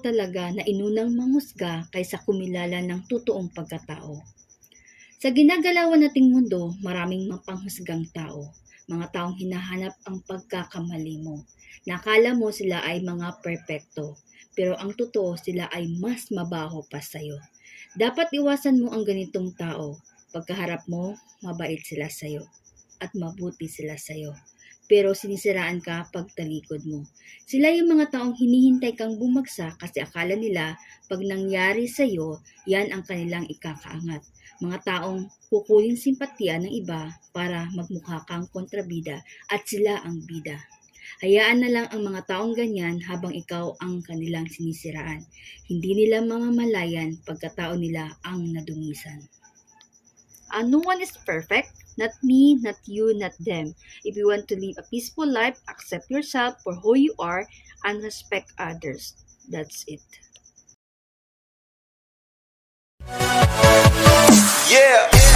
talaga na inunang manghusga kaysa kumilala ng totoong pagkatao. Sa ginagalawan nating mundo, maraming mapanghusgang tao. Mga taong hinahanap ang pagkakamali mo. Nakala mo sila ay mga perpekto, pero ang totoo sila ay mas mabaho pa sa'yo. Dapat iwasan mo ang ganitong tao. Pagkaharap mo, mabait sila sa'yo at mabuti sila sa'yo. Pero sinisiraan ka pag talikod mo. Sila yung mga taong hinihintay kang bumagsak kasi akala nila pag nangyari sa'yo, yan ang kanilang ikakaangat. Mga taong kukunin simpatya ng iba para magmukha kang kontrabida at sila ang bida. Hayaan na lang ang mga taong ganyan habang ikaw ang kanilang sinisiraan. Hindi nila mamamalayan pagkatao nila ang nadungisan. No one is perfect. Not me, not you, not them. If you want to live a peaceful life, accept yourself for who you are and respect others. That's it. Yeah.